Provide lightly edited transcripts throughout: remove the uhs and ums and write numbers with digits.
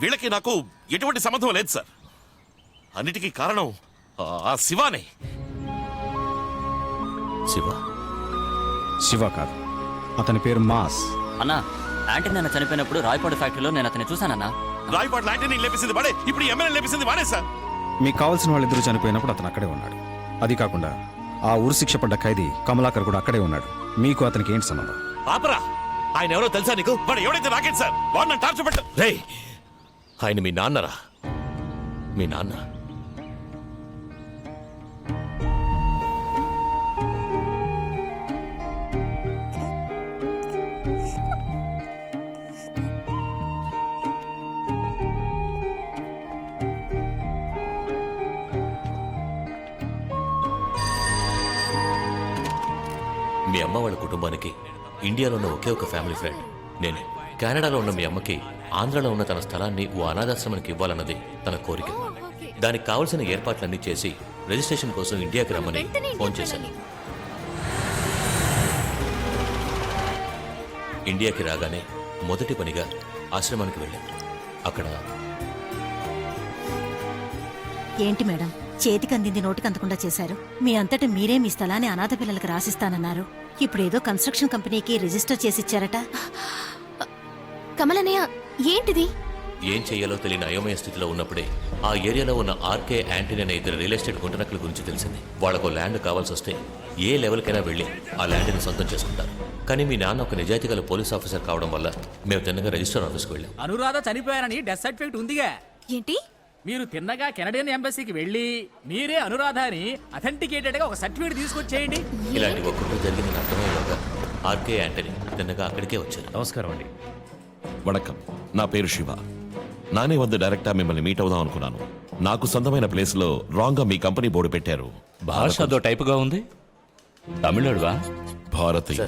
వీళ్ళకి నాకు ఎటువంటి సంబంధం లేదు సార్. అన్నిటికీ కారణం ఆ శివానే. శివ కాదు, అతని పేరు మాస్. అన్నా, యాంటీ నాన్న చనిపోయినప్పుడు రాయపాడు ఫ్యాక్టరీలో నేను అతన్ని చూశానన్నా. రాయపాడు లాంటి లేపించింది వాడే, ఇప్పుడు ఎమ్మెల్యే లేపించింది వాడే సార్. మీకు కావాల్సిన వాళ్ళిద్దరూ చనిపోయినప్పుడు అతను అక్కడే ఉన్నాడు. అది కాకుండా ఆ ఉరి శిక్ష పడ్డ ఖైదీ కమలాకర్ కూడా అక్కడే ఉన్నాడు. మీకు అతనికి ఏంటి సంబంధం? ఆపరా, ఆయన ఎవరో తెలుసా నీకు? వాడు ఎవడైతే నాకేంటి సార్, వాడు నన్ను టార్చర్ పెట్ట. రేయ్, ఆయన మీ నాన్నరా? మీ నాన్న మీ అమ్మ వాళ్ళ కుటుంబానికి ఇండియాలో ఉన్న ఒకే ఒక ఫ్యామిలీ ఫ్రెండ్ నేనే. కెనడాలో ఉన్న మీ అమ్మకి ఆంధ్రలో ఉన్న తన స్థలాన్ని ఓ అనాథాశ్రమానికి ఇవ్వాలన్నది తన కోరిక. దానికి కావలసిన ఏర్పాట్లన్నీ చేసి రిజిస్ట్రేషన్ కోసం ఇండియాకి రమ్మని ఫోన్ చేశాను. ఇండియాకి రాగానే మొదటి పనిగా ఆశ్రమానికి వెళ్ళాను. అక్కడ ఏంటి మేడం, చేతికి అందింది నోటికి అందకుండా చేశారు. మీ అంతటి మీరే మీ స్థలాన్ని అనాథ పిల్లలకు రాసిస్తానన్నారు. ఇప్పుడేదో కన్స్ట్రక్షన్ కంపెనీకి రిజిస్టర్ చేసిచ్చారట. కమలనయ్య, ఏంటిది? ఏం చేయాలో తెలియని అయోమయ స్థితిలో ఉన్నప్పుడే ఆ ఏరియాలో ఉన్న ఆర్కే యాంటనీ అనే ఇద్దరు రియల్ ఎస్టేట్ గుంటనక్కల గురించి తెలిసింది. వాళ్లకు ల్యాండ్ కావాల్సి వస్తే ఏ లెవెల్కైనా వెళ్ళి ఆ ల్యాండ్ని సొంతం చేసుకుంటారు. కానీ మీ నాన్న ఒక నిజాయితీ గల పోలీస్ ఆఫీసర్ కావడం వల్ల మేము తిన్నగా రిజిస్టర్ ఆఫీస్కి వెళ్ళాం. అనురాధ చనిపోయారని డెత్ సర్టిఫికేట్ ఉందిగా. ఏంటి? మీరు తిన్నగా కెనడియన్ ఎంబసీకి వెళ్ళి మీరే అనురాధ అని అథెంటికేటెడ్ గా ఒక సర్టిఫికేట్ తీసుకొచ్చేయండి. ఇలాంటి ఒక్కటి జరిగిందని అర్థమయ్యేలాగా ఆర్కే యాంటనీ తిన్నగా అక్కడికే వచ్చారు. నమస్కారం అండి. వణకం, నా పేరు శివ. నానే వద్ద డైరెక్టా మిమ్మల్ని మీట్ అవుదాం అనుకున్నాను. నాకు సొంతమైన ప్లేస్ లో రాంగ్ గా మీ కంపెనీ బోర్డు పెట్టారు. భాష అదో టైపుగా ఉంది. తమిళనాడువా? భారతీయ.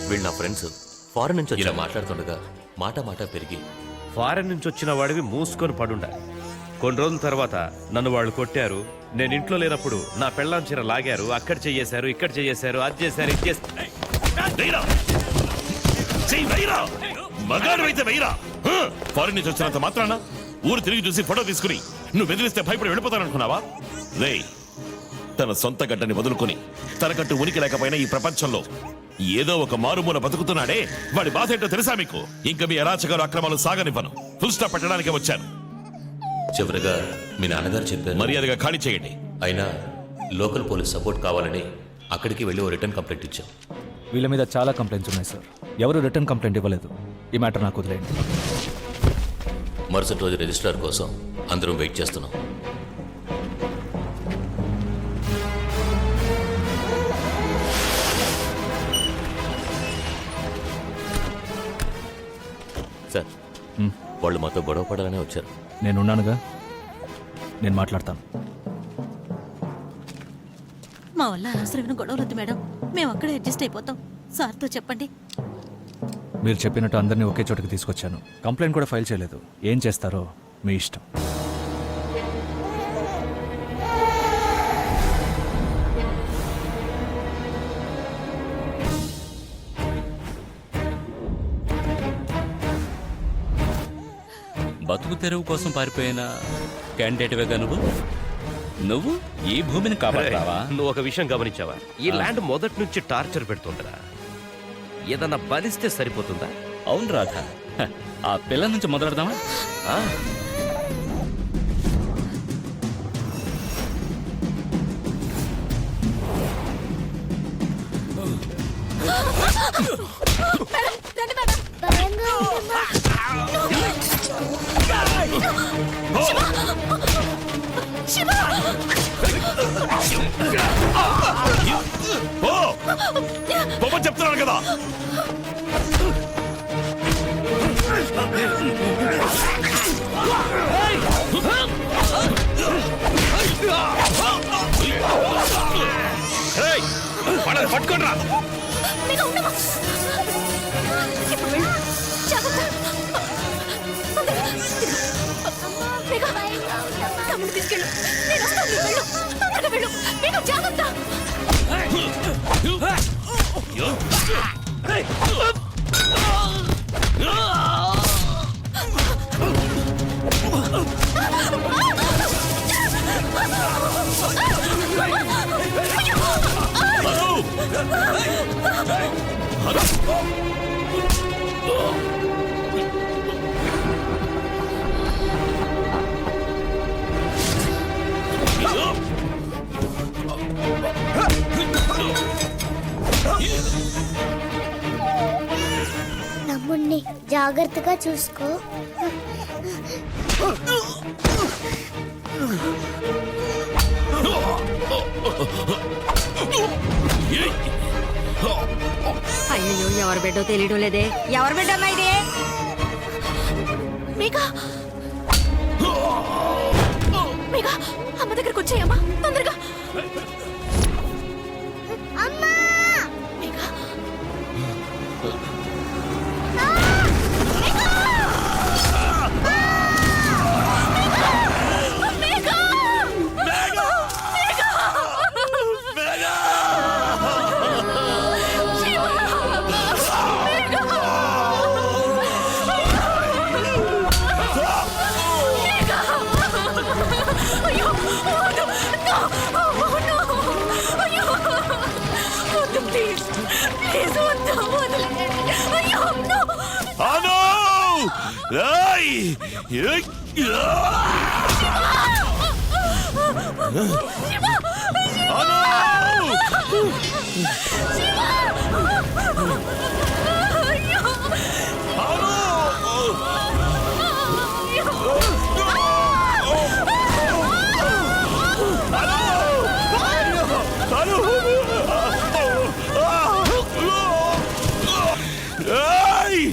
వీళ్ళు నా ఫ్రెండ్స్. ఫారెన్ నుంచి ఇలా మాట్లాడుతుండగా మాట పెరిగి ఫారెన్ నుంచి వచ్చిన వాడివి మూసుకొని పడుండాలి. కొన్ని రోజుల తర్వాత నన్ను వాళ్ళు కొట్టారు. నేను ఇంట్లో లేనప్పుడు నా పెళ్ళాం చీర లాగారు. అక్కడ చెయ్యేశారు, ఇక్కడ చెయ్యేశారు, అది చేశారు, ఇది చేశారు. మగాడు అయితే వెయ్యరా. ఫారెన్ నుంచి వచ్చినంత మాత్రాన ఊరు తిరిగి చూసి ఫోటో తీసుకుని నువ్వు బెదిరిస్తే భయపడి వెళ్ళిపోతాననుకున్నావా? రే, తన సొంత గడ్డని వదులుకొని తనకంటూ ఉనికి లేకపోయినా ఈ ప్రపంచంలో ఏదో ఒక మారుమూల బతుకుతున్నాడే, వాడి బాధ ఏంటో తెలుసా మీకు? ఇంకా మీ అరాచకాలు అక్రమాలు సాగనివ్వను. ఫుల్ స్టాప్ పెట్టడానికే వచ్చాను. చివరిగా మీ నాన్నగారు చెప్పారు, మర్యాదగా ఖాళీ చేయండి. అయినా లోకల్ పోలీస్ సపోర్ట్ కావాలని అక్కడికి వెళ్ళి ఓ రిటర్న్ కంప్లైంట్ ఇచ్చాం. వీళ్ళ మీద చాలా కంప్లైంట్స్ ఉన్నాయి సార్. ఎవరు రిటర్న్ కంప్లైంట్ ఇవ్వలేదు. ఈ మ్యాటర్ నాకు వదిలేయండి. మరుసటి రోజు రిజిస్ట్రార్ కోసం అందరం వెయిట్ చేస్తున్నాం. సార్, వాళ్ళు మాతో గొడవ పడాలనే వచ్చారు. నేనున్నానుగా, నేను మాట్లాడతాను. మా వల్ల అనవసరమైన గొడవలొద్దు మేడం, మేము అక్కడే అడ్జస్ట్ అయిపోతాం. సార్తో చెప్పండి. మీరు చెప్పినట్టు అందరినీ ఒకే చోటకి తీసుకొచ్చాను. కంప్లైంట్ కూడా ఫైల్ చేయలేదు. ఏం చేస్తారో మీ ఇష్టం. బతుకు తెరువు కోసం పారిపోయిన క్యాండిడేట్వేగా నువ్వు ఈ భూమిని కాపాడతావా? నువ్వు ఒక విషయం గమనించావా? ఈ ల్యాండ్ మొదటి నుంచి టార్చర్ పెడుతుంటరా. ఏదన్నా బలిస్తే సరిపోతుందా? అవును రాధా, ఆ పిల్ల నుంచి మొదలెడదామా? చెప్తున్నాను కదా. పట్టుకోండి రా. తీసుకెళ్ళు, నేను వస్తాను. వెళ్ళు, జాగ్రత్త. జాగ్రత్తగా చూసుకో. అయ్యో ఎవరి బిడ్డో తెలియడం లేదే. ఎవరి బిడ్డ అమ్మా ఇది? మేఘా మేఘా అమ్మ దగ్గరకు వచ్చాయమ్మా తొందరగా. అమ్మా మేఘా అను! ఏయ్! ఏయ్!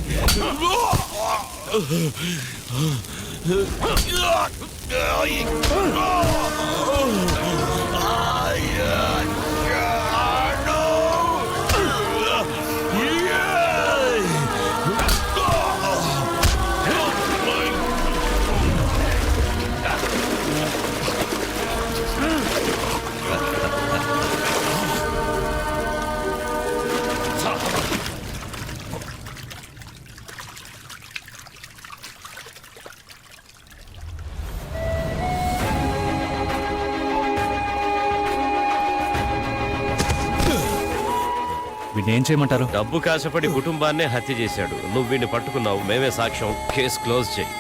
వీడిని ఏం చేయమంటారు? డబ్బు కాశపడి కుటుంబాన్నే హత్య చేశాడు. నువ్వు వీడిని పట్టుకున్నావు, మేమే సాక్ష్యం. కేసు క్లోజ్ చేయి.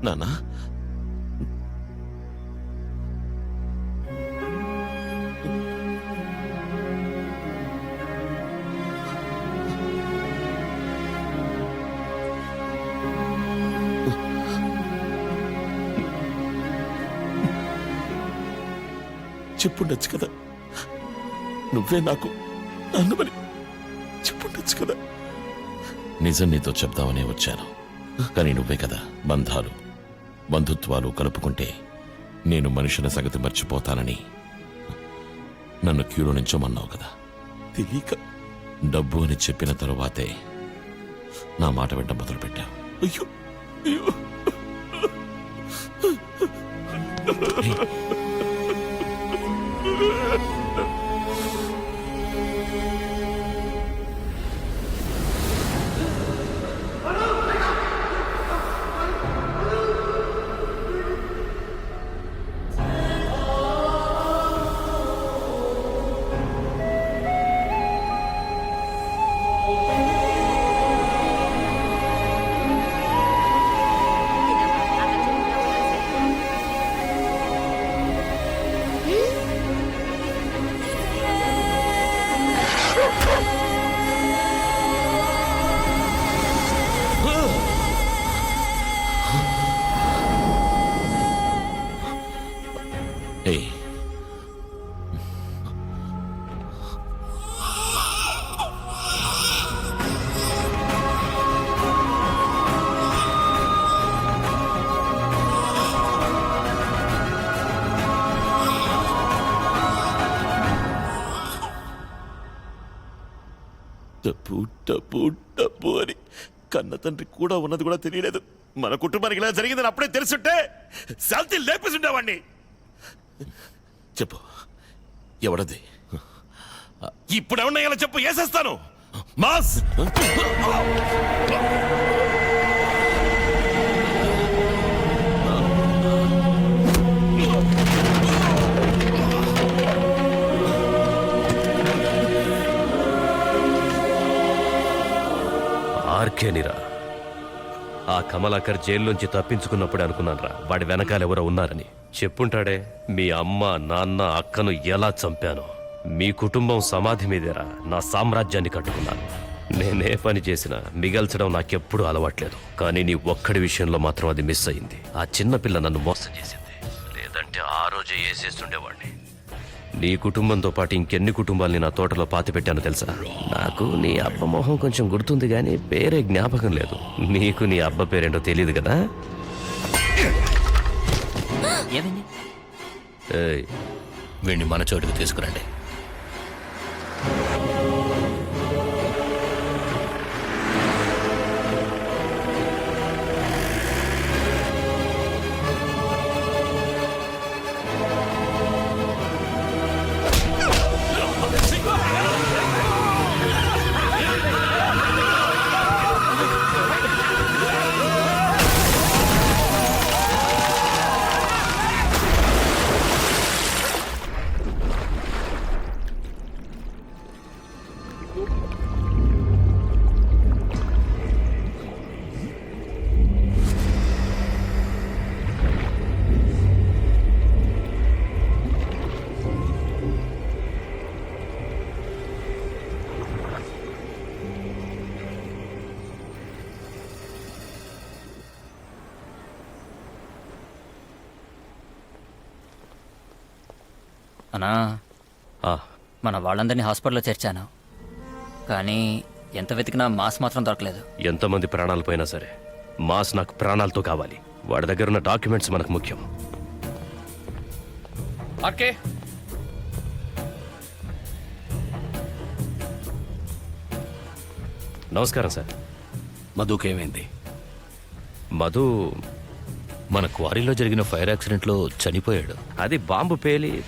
నానా చెప్పుండొచ్చు కదా, నువ్వే నాకు నన్నుమని చెప్పుండొచ్చు కదా. నిజం నీతో చెప్దామనే వచ్చాను, కానీ నువ్వే కదా బంధాలు బంధుత్వాలు కలుపుకుంటే నేను మనుషుల సంగతి మర్చిపోతానని నన్ను క్యూలో నించోమన్నావు కదా. తెలియక డబ్బు అని చెప్పిన తరువాతే నా మాట వెంట మొదలుపెట్టావు. అయ్యో అయ్యో ఏయ్, డబ్బు డబ్బు డబ్బు అని కన్న తండ్రి కూడా ఉన్నది కూడా తెలియలేదు. మన కుటుంబానికి ఇలా జరిగిందని అప్పుడే తెలుసుంటే శాంతి లేపేసి ఉండేవాడిని. చెప్పు ఎవడది? ఇప్పుడు ఎవరినయ్యాలో చెప్పు, వేసేస్తాను. మాస్ అందుకేనిరా ఆ కమలాకర్ జైల్లోంచి తప్పించుకున్నప్పుడే అనుకున్నానురా వాడి వెనకాలెవరో ఉన్నారని. చెప్పుంటాడే మీ అమ్మ నాన్న అక్కను ఎలా చంపానో. మీ కుటుంబం సమాధి మీదేరా నా సామ్రాజ్యాన్ని కట్టుకున్నాను. నేనే పని చేసినా మిగల్చడం నాకెప్పుడూ అలవాట్లేదు. కానీ నీ ఒక్కడి విషయంలో మాత్రం అది మిస్ అయింది. ఆ చిన్నపిల్ల నన్ను మోసం చేసింది. లేదంటే ఆ రోజే వేసేస్తుండేవాడిని. నీ కుటుంబంతో పాటు ఇంకెన్ని కుటుంబాల్ని నా తోటలో పాతిపెట్టానో తెలుసా? నాకు నీ అబ్బ మొహం కొంచెం గుర్తుంది కానీ పేరే జ్ఞాపకం లేదు. నీకు నీ అబ్బ పేరేంటో తెలియదు కదా? ఏమైంది? ఏయ్, వీడిని మన చోటుకు తీసుకురండి. అన్నా, ఆ, మన వాళ్ళందరినీ హాస్పిటల్లో చేర్చాను, కానీ ఎంత వెతికినా మాస్ మాత్రం దొరకలేదు. ఎంతమంది ప్రాణాలు పోయినా సరే మాస్ నాకు ప్రాణాలతో కావాలి. వాడి దగ్గర ఉన్న డాక్యుమెంట్స్ మనకు ముఖ్యం. ఓకే, నమస్కారం సార్. మధుకేమైంది? మధు మన క్వారీలో జరిగిన ఫైర్ యాక్సిడెంట్లో చనిపోయాడు. అది బాంబు పేలి.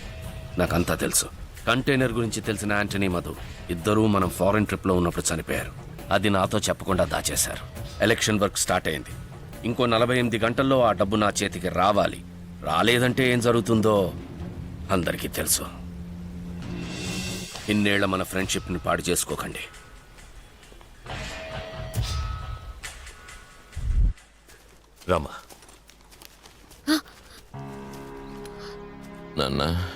నాకంతా తెలుసు. కంటైనర్ గురించి తెలిసిన యాంటనీ మధు ఇద్దరూ మనం ఫారెన్ ట్రిప్లో ఉన్నప్పుడు చనిపోయారు. అది నాతో చెప్పకుండా దాచేశారు. ఎలక్షన్ వర్క్ స్టార్ట్ అయింది. ఇంకో 48 గంటల్లో ఆ డబ్బు నా చేతికి రావాలి. రాలేదంటే ఏం జరుగుతుందో అందరికీ తెలుసు. ఇన్నేళ్ల మన ఫ్రెండ్షిప్ని పాడు చేసుకోకండి. రామా. నాన్న